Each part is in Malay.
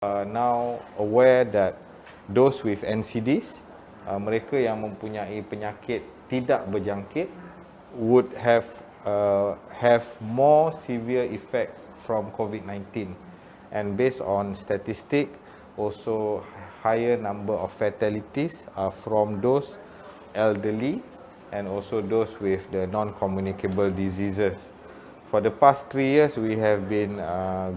now aware that those with NCDs, mereka yang mempunyai penyakit tidak berjangkit, would have more severe effect from COVID-19. And based on statistic, also higher number of fatalities are from those elderly and also those with the non-communicable diseases. For the past 3 years, we have been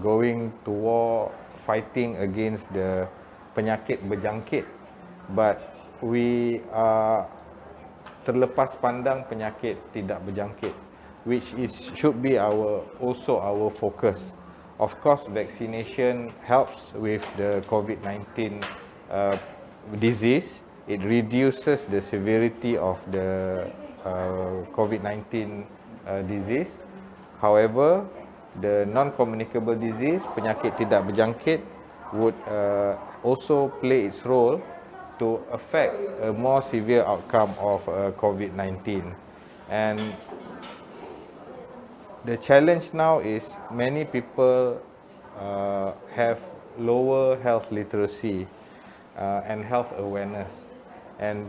going to war, fighting against the penyakit berjangkit, but we are terlepas pandang penyakit tidak berjangkit, which should be also our focus. Of course, vaccination helps with the COVID-19 disease. It reduces the severity of the COVID-19 disease. However, the non-communicable disease, penyakit tidak berjangkit, would also play its role to affect a more severe outcome of COVID-19. And the challenge now is many people have lower health literacy and health awareness, and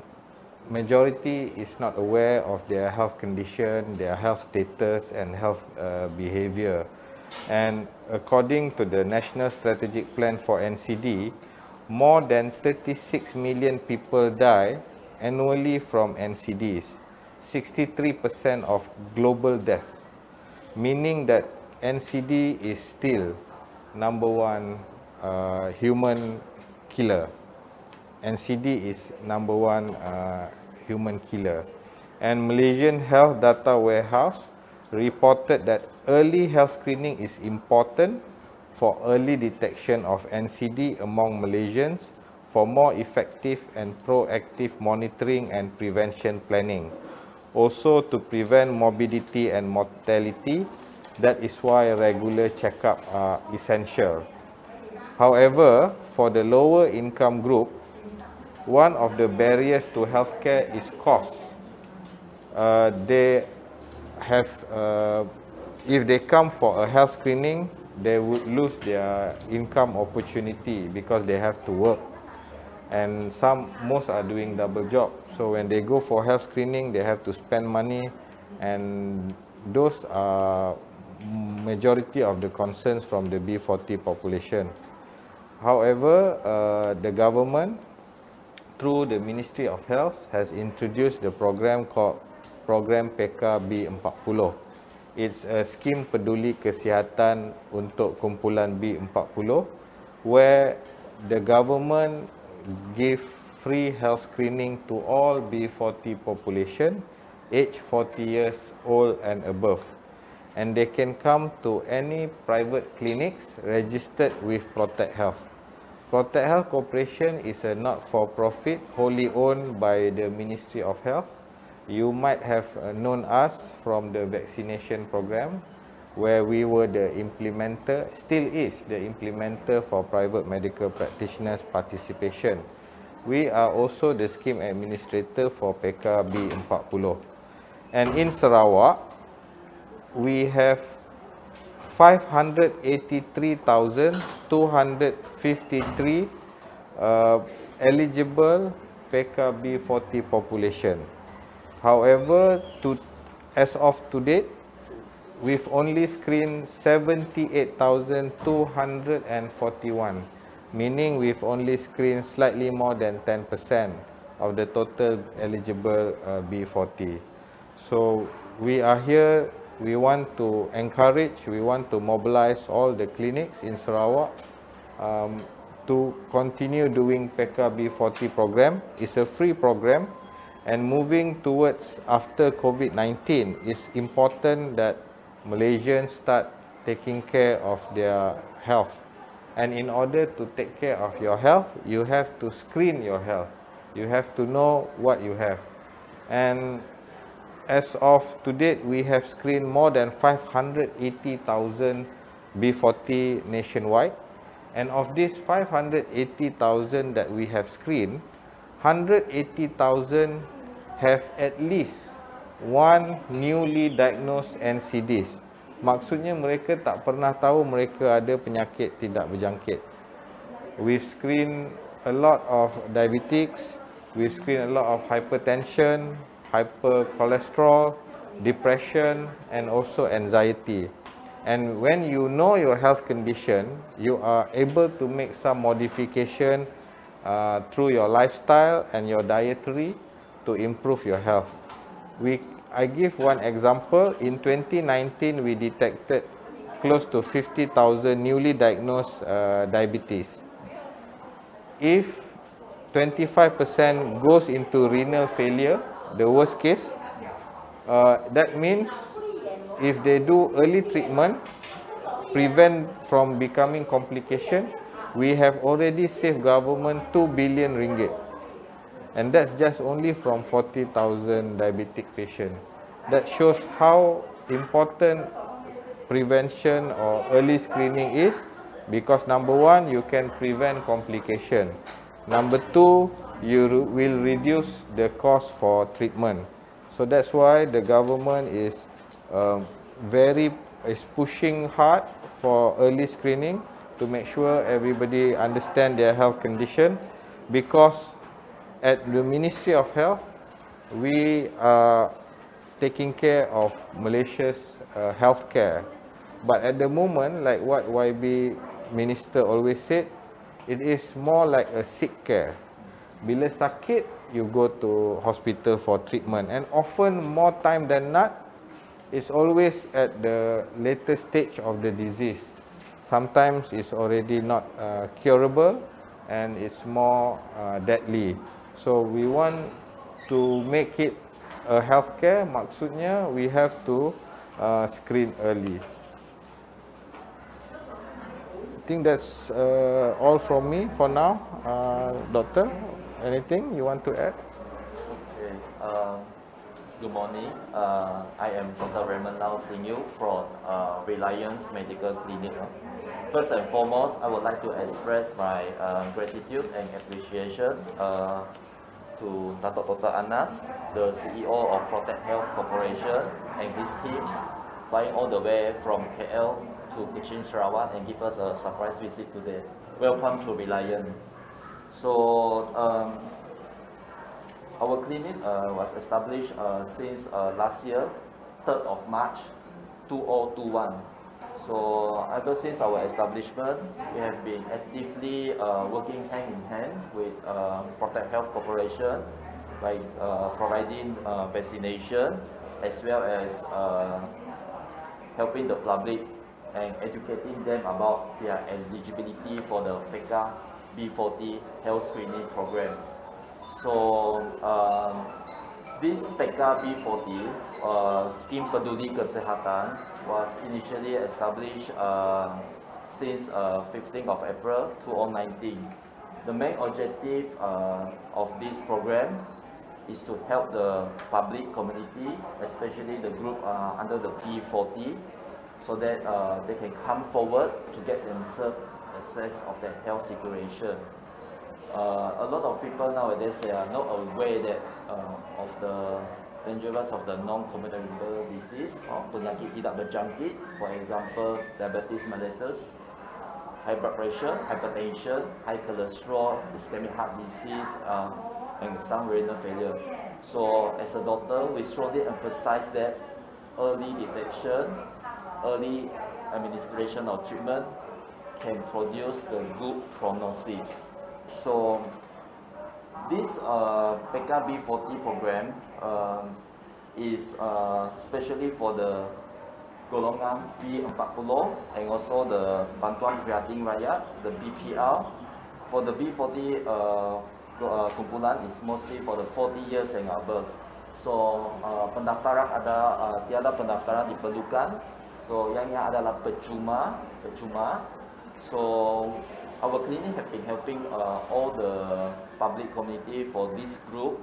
majority is not aware of their health condition, their health status and health behavior. And according to the National Strategic Plan for NCD, more than 36 million people die annually from NCDs, 63% of global death, meaning that NCD is still #1 human killer. NCD is #1 human killer. And Malaysian Health Data Warehouse reported that early health screening is important for early detection of NCD among Malaysians for more effective and proactive monitoring and prevention planning. Also to prevent morbidity and mortality, that is why regular checkup are essential. However, for the lower income group, one of the barriers to healthcare is cost. They have, if they come for a health screening, they would lose their income opportunity because they have to work. And most are doing double job. So when they go for health screening, they have to spend money, and those are majority of the concerns from the B40 population. However, the government, through the Ministry of Health, has introduced the program called Program PeKa B40. It's a Skim Peduli Kesihatan untuk Kumpulan B40, where the government give free health screening to all B40 population, age 40 years old and above. And they can come to any private clinics registered with ProtectHealth. ProtectHealth Corporation is a not-for-profit wholly owned by the Ministry of Health. You might have known us from the vaccination program, where we were the implementer, still is the implementer for private medical practitioners participation. We are also the scheme administrator for PeKa B40. And in Sarawak, we have 583,253 eligible PeKa B40 population. However, as of today, we've only screened 78,241, meaning we've only screened slightly more than 10% of the total eligible B40. So we are here, we want to encourage, we want to mobilize all the clinics in Sarawak to continue doing PeKa B40 program. It's a free program, and moving towards after COVID-19, it's important that Malaysians start taking care of their health. And in order to take care of your health, you have to screen your health. You have to know what you have. And as of to date, we have screened more than 580,000 B40 nationwide. And of these 580,000 that we have screened, 180,000 have at least one newly diagnosed NCDs. Maksudnya mereka tak pernah tahu mereka ada penyakit tidak berjangkit. We've screened a lot of diabetics, we've screened a lot of hypertension, hypercholesterol, depression, and also anxiety. And when you know your health condition, you are able to make some modification through your lifestyle and your dietary to improve your health. I give one example. In 2019, we detected close to 50,000 newly diagnosed diabetes. If 25% goes into renal failure, the worst case, that means if they do early treatment, prevent from becoming complication, we have already saved government 2 billion ringgit. And that's just only from 40,000 diabetic patients. That shows how important prevention or early screening is, because number one, you can prevent complication. Number two, you will reduce the cost for treatment. So that's why the government is pushing hard for early screening to make sure everybody understand their health condition, because at the Ministry of Health, we are taking care of Malaysia's healthcare. But at the moment, like what YB Minister always said, it is more like a sick care. Bila sakit, you go to hospital for treatment, and often more time than not, it's always at the later stage of the disease. Sometimes it's already not curable, and it's more deadly. So we want to make it a healthcare. Maksudnya we have to screen early. I think that's all from me for now. Doctor, anything you want to add? Okay. Good morning. I am Dr. Raymond Lau Singyu from Reliance Medical Clinic. First and foremost, I would like to express my gratitude and appreciation to Datuk Dr. Anas, the CEO of ProtectHealth Corporation, and his team, flying all the way from KL to Kuching, Sarawak, and give us a surprise visit today. Welcome to Reliance. So, our clinic was established since last year, 3rd of March 2021. So ever since our establishment, we have been actively working hand in hand with ProtectHealth Corporation by providing vaccination, as well as helping the public and educating them about their eligibility for the PeKa B40 health screening program. So this PeKa B40, Skim Peduli Kesihatan, was initially established since 15th of April 2019. The main objective of this program is to help the public community, especially the group under the P40, so that they can come forward to get themselves assess of their health situation. A lot of people nowadays, they are not aware that of the dangerous of the non-communicable disease or penyakit tidak berjangkit, for example, diabetes mellitus, high blood pressure, hypertension, high cholesterol, ischemic heart disease, and some renal failure. So as a doctor, we strongly emphasize that early detection, early administration of treatment can produce the good prognosis. So this PeKa B40 program is especially for the golongan B40 and also the Bantuan Prihatin Rakyat, the BPR. For the B40 kumpulan is mostly for the 40 years and above. So pendaftaran tiada pendaftaran diperlukan. So yang adalah percuma. So our clinic have been helping all the public community for this group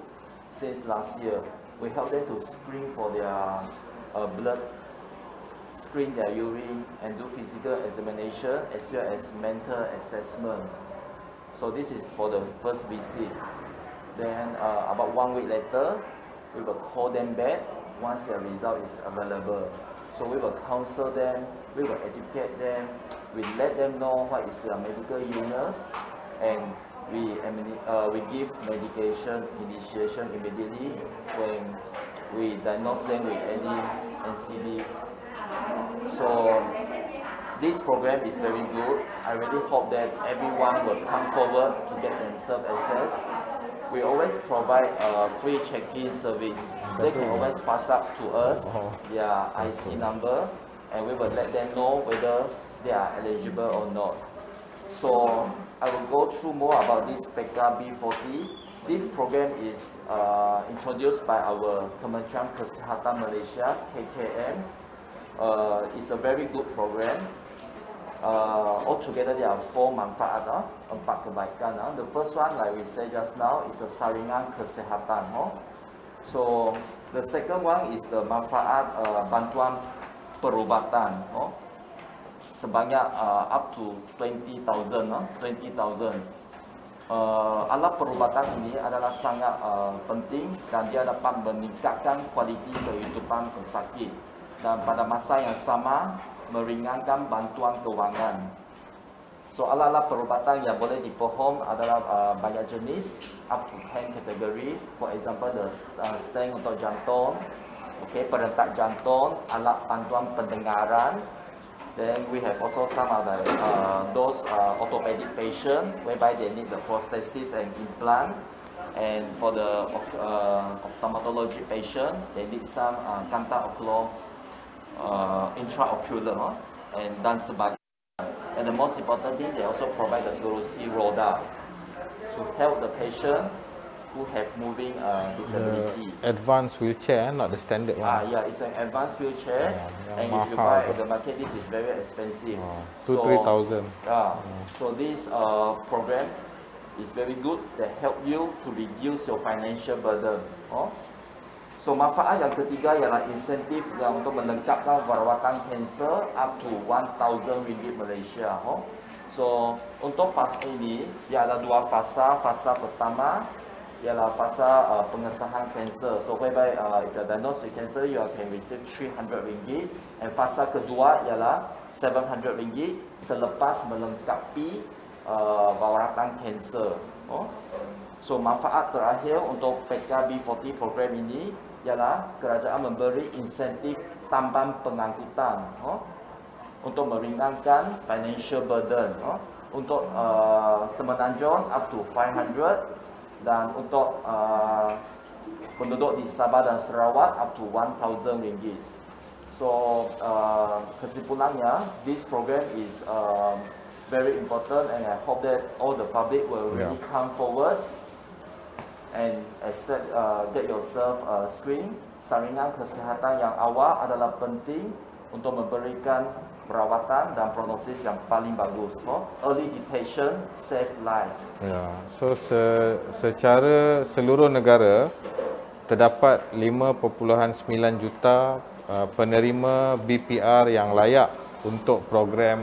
since last year. We help them to screen for their blood, screen their urine, and do physical examination as well as mental assessment. So this is for the first visit. Then about 1 week later, we will call them back once their result is available. So we will counsel them, we will educate them, we let them know what is their medical illness, and we give medication initiation immediately when we diagnose them with any NCD. So this program is very good. I really hope that everyone will come forward to get themselves assessed. We always provide a free check-in service. They can always pass up to us their IC number, and we will let them know whether they are eligible or not. So I will go through more about this PeKa B40. This program is introduced by our Kementerian Kesihatan Malaysia, KKM. It's a very good program. Altogether there are 4 manfaat, 4 kebaikan. The first one, like we said just now, is the saringan kesihatan. So the second one is the manfaat bantuan perubatan. Sebanyak up to 20,000. Alat perubatan ini adalah sangat penting dan dia dapat meningkatkan kualiti kehidupan pesakit dan pada masa yang sama meringankan bantuan kewangan. So alat-alat perubatan yang boleh dipohon adalah banyak jenis, up to 10 kategori. For example, the stent untuk jantung, perentak jantung, alat bantuan pendengaran. Then we have also some other those orthopedic patient whereby they need the prosthesis and implant. And for the ophthalmology patient, they need some contact-ocular intraocular dan sebagainya. And the most important thing, they also provide the Gurusi roda to help the patient who have moving disability. The advanced wheelchair, not the standard one. Yeah, it's an advanced wheelchair, and if you buy at the market, this is very expensive. 2,000-3,000. So this program is very good. That help you to reduce your financial burden. So manfaat yang ketiga ialah insentif yang untuk melengkapkan perawatan kanser up to 1,000 ringgit Malaysia. So untuk fasa ini, dia ada 2 fasa. Fasa pertama ialah fasa pengesahan kanser. So whereby if you are diagnosed with cancer, you can receive 300 ringgit. And fasa kedua ialah 700 ringgit selepas melengkapi perawatan kanser. So manfaat terakhir untuk PeKa B40 program ini ialah kerajaan memberi insentif tambahan pengangkutan untuk meringankan financial burden untuk Semenanjung up to 500 dan untuk penduduk di Sabah dan Sarawak up to 1,000 ringgit. So kesimpulannya, this program is very important, and I hope that all the public will really come forward and accept, get yourself screened. Saringan kesihatan yang awal adalah penting untuk memberikan perawatan dan prognosis yang paling bagus. Early detection save life. So secara seluruh negara terdapat 5.9 juta penerima BPR yang layak untuk program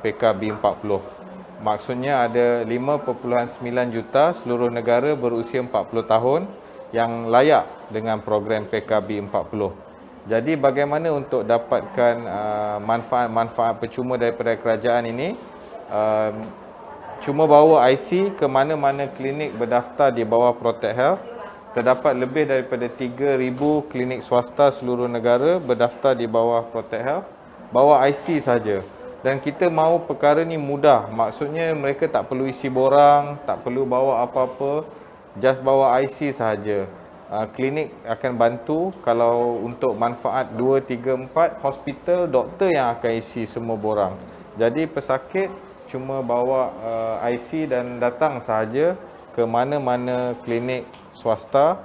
PeKa B40. Maksudnya ada 5.9 juta seluruh negara berusia 40 tahun yang layak dengan program PeKa B40. Jadi bagaimana untuk dapatkan manfaat-manfaat percuma daripada kerajaan ini? Cuma bawa IC ke mana-mana klinik berdaftar di bawah ProtectHealth. Terdapat lebih daripada 3,000 klinik swasta seluruh negara berdaftar di bawah ProtectHealth. Bawa IC saja. Dan kita mahu perkara ni mudah. Maksudnya mereka tak perlu isi borang, tak perlu bawa apa-apa. Just bawa IC sahaja. Klinik akan bantu. Kalau untuk manfaat 2, 3, 4, hospital, doktor yang akan isi semua borang. Jadi pesakit cuma bawa IC dan datang sahaja ke mana-mana klinik swasta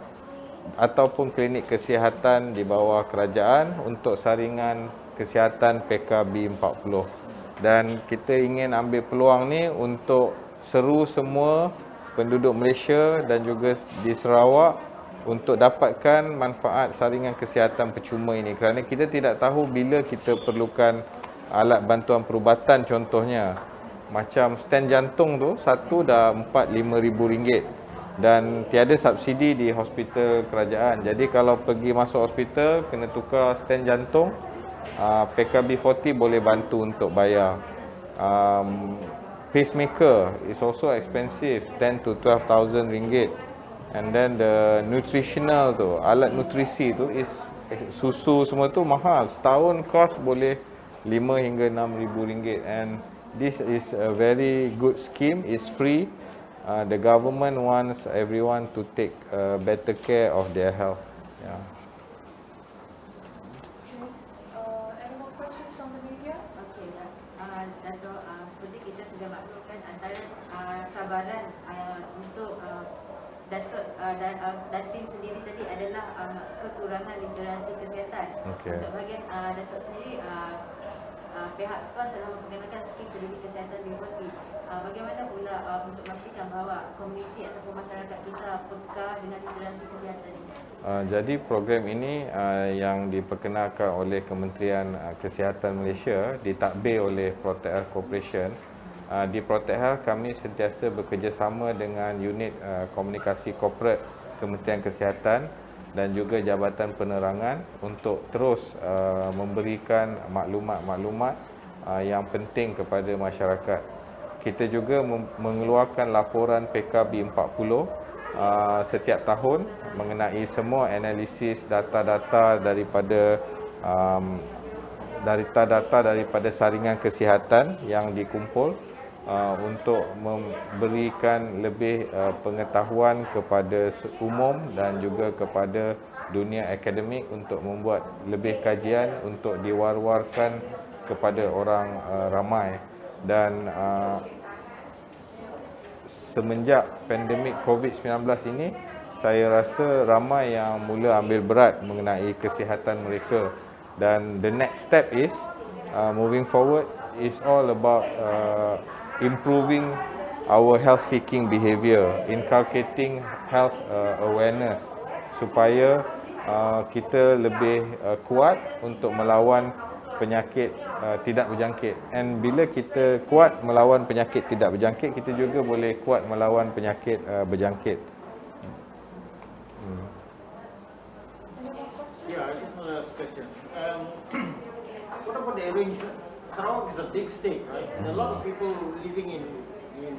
ataupun klinik kesihatan di bawah kerajaan untuk saringan kesihatan PeKa B40. Dan kita ingin ambil peluang ni untuk seru semua penduduk Malaysia dan juga di Sarawak untuk dapatkan manfaat saringan kesihatan percuma ini. Kerana kita tidak tahu bila kita perlukan alat bantuan perubatan contohnya. Macam stent jantung tu, satu dah 4-5 ribu ringgit. Dan tiada subsidi di hospital kerajaan. Jadi kalau pergi masuk hospital, kena tukar stent jantung, PeKa B40 boleh bantu untuk bayar. pacemaker is also expensive, 10 to 12,000 ringgit. And then the nutritional tu, alat nutrisi tu is susu semua tu mahal. Setahun cost boleh 5 hingga 6,000 ringgit. And this is a very good scheme, it's free. The government wants everyone to take better care of their health. Yeah. Any more questions from the media? Okey, Datuk, seperti kita sudah maklumkan antara cabaran untuk Datuk dan tim sendiri tadi adalah kekurangan literasi kesihatan. Okay. Untuk bahagian Datuk sendiri, pihak PAN telah memperkenalkan Skim Peduli Kesihatan B40. Bagaimana pula untuk memastikan bahawa komuniti ataupun masyarakat kita peka dengan literasi kesihatan ini? Jadi program ini yang diperkenalkan oleh Kementerian Kesihatan Malaysia, ditadbir oleh ProtectHealth Corporation. Di ProtectHealth kami sentiasa bekerjasama dengan unit komunikasi korporat Kementerian Kesihatan dan juga Jabatan Penerangan untuk terus memberikan maklumat-maklumat yang penting kepada masyarakat. Kita juga mengeluarkan laporan PeKa B40 setiap tahun mengenai semua analisis data-data daripada daripada saringan kesihatan yang dikumpul untuk memberikan lebih pengetahuan kepada umum dan juga kepada dunia akademik untuk membuat lebih kajian untuk diwar-warkan kepada orang ramai. Dan semenjak pandemik COVID-19 ini, saya rasa ramai yang mula ambil berat mengenai kesihatan mereka. Dan the next step is moving forward is all about improving our health seeking behavior, inculcating health awareness supaya kita lebih kuat untuk melawan penyakit tidak berjangkit. And bila kita kuat melawan penyakit tidak berjangkit, kita juga boleh kuat melawan penyakit berjangkit. Yeah, I just want to ask a question. What about the arrangement? Sarawak is a big state, right? And a lot of people living in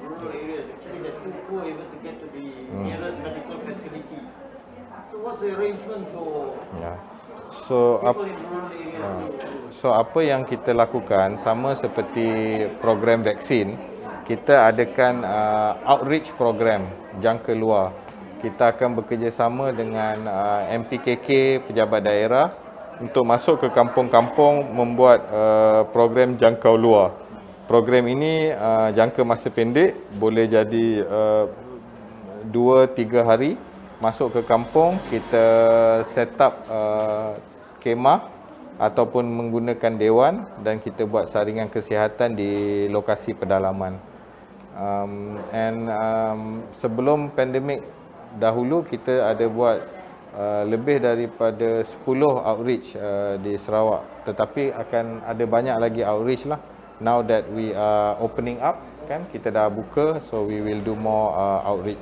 rural areas, actually they're too poor even to get to the nearest medical facility. So what's the arrangement for people in rural areas? So apa yang kita lakukan sama seperti program vaksin, kita adakan outreach program jangka luar. Kita akan bekerjasama dengan MPKK pejabat daerah untuk masuk ke kampung-kampung membuat program jangkau luar. Program ini jangka masa pendek, boleh jadi 2-3 hari masuk ke kampung, kita set up kemah ataupun menggunakan dewan dan kita buat saringan kesihatan di lokasi pedalaman. Sebelum pandemik dahulu kita ada buat lebih daripada 10 outreach di Sarawak, tetapi akan ada banyak lagi outreach lah. Now that we are opening up, kan, kita dah buka, so we will do more outreach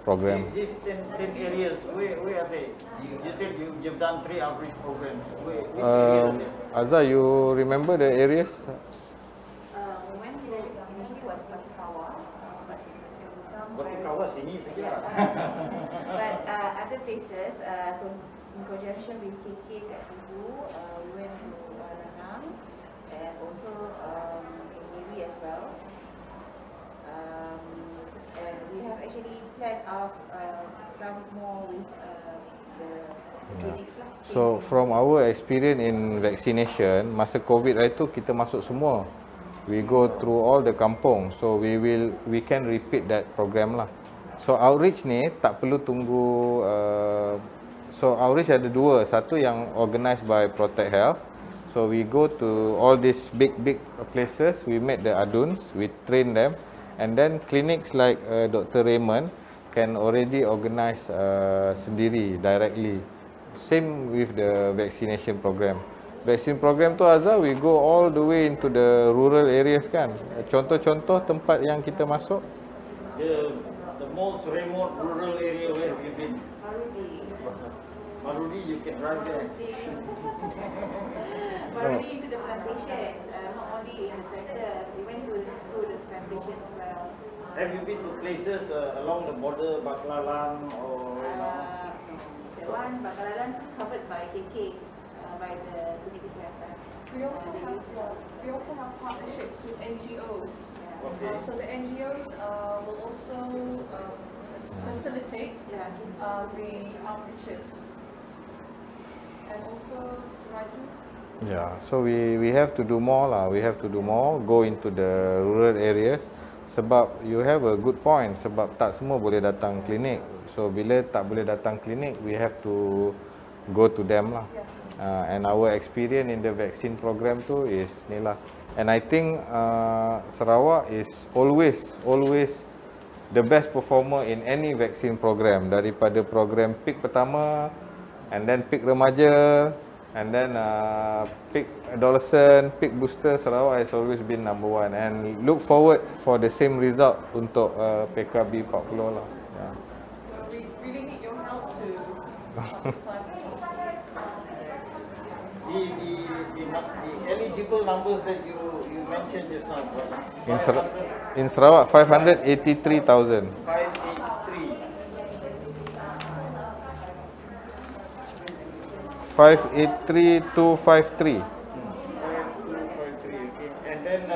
program. These 10 areas, where are they? You said you've done 3 outreach programs. Which areas are they? Azhar, you remember the areas? When initially was Patikawa, Patikawa sini saja. but other places, in conjunction with KK kat Sibu, we went to Lanang and also in Miri as well. And we have actually planned out some more with the clinics lah. So from our experience in vaccination, masa COVID itu kita masuk semua. We go through all the kampung, so we can repeat that program lah. So outreach ni tak perlu tunggu. So outreach ada dua, satu yang organised by ProtectHealth. So we go to all these big places, we meet the aduns, we train them, and then clinics like Dr. Raymond can already organize sendiri directly. Same with the vaccination program. Vaksin program tu Azhar, we go all the way into the rural areas kan. Contoh-contoh tempat yang kita masuk. The most remote rural area where have you been? Marudi, you can drive there. Marudi into the plantations, not only in the center. We went through the plantations as well. Have you been to places along the border, Baklalan or? The one Bakalan covered by KK, by the Peduli Kesihatan. We also have partnerships with NGOs. Okay. So the NGOs will also facilitate the outreaches. And also, Yeah, so we have to do more lah. We have to do more. Go into the rural areas. Sebab you have a good point. Sebab tak semua boleh datang klinik. So bila tak boleh datang klinik, we have to go to them lah. And our experience in the vaccine program tu is ni lah. And I think Sarawak is always the best performer in any vaccine program. Daripada program PEK pertama, and then PEK remaja, and then PEK adolescent, PEK booster, Sarawak has always been number one. And look forward for the same result untuk PeKa B40 lah. Yeah. we really need your help to The eligible numbers that you mentioned just now. In Sarawak, 583,000. 583,253. 583, okay. And then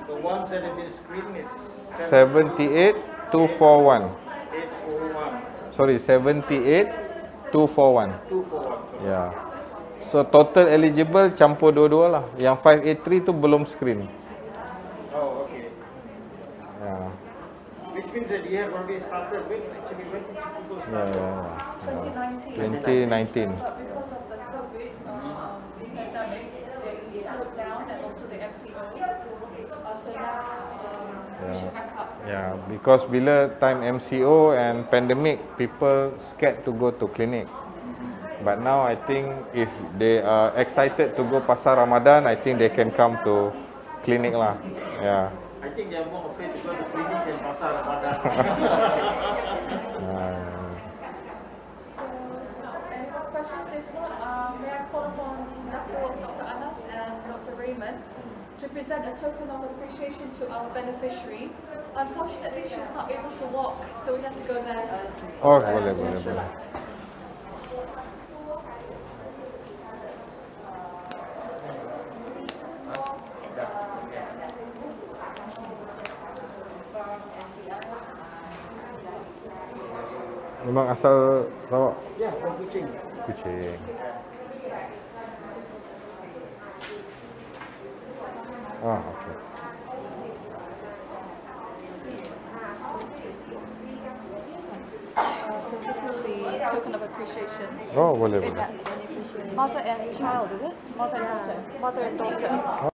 the ones that have been screened is 78,241. 841. Sorry, 78,241. 241. Yeah. So total eligible campur dua-dua lah. Yang 583 tu belum screen. Oh, okay. Yeah. Which means that you have already started when actually when people started. Yeah. 2019. 2019. But because of the COVID pandemic, they slowed down, and also the MCO. So now we should back up. Yeah, because bila time MCO and pandemic, people scared to go to clinic. But now I think if they are excited to go pasar Ramadan, I think they can come to clinic lah. Yeah. I think they are more afraid to go to clinic than pasar Ramadan. Any more questions? If not, may I call upon Datuk, Dr. Anas and Dr. Raymond to present a token of appreciation to our beneficiary. Unfortunately, she's not able to walk, so we have to go there. Oh, boleh. Memang asal Sarawak? Yeah, from Kuching. Kuching. Ah, okay. So this is the token of appreciation. Oh, boleh. Mother and child, is it? Mother and daughter.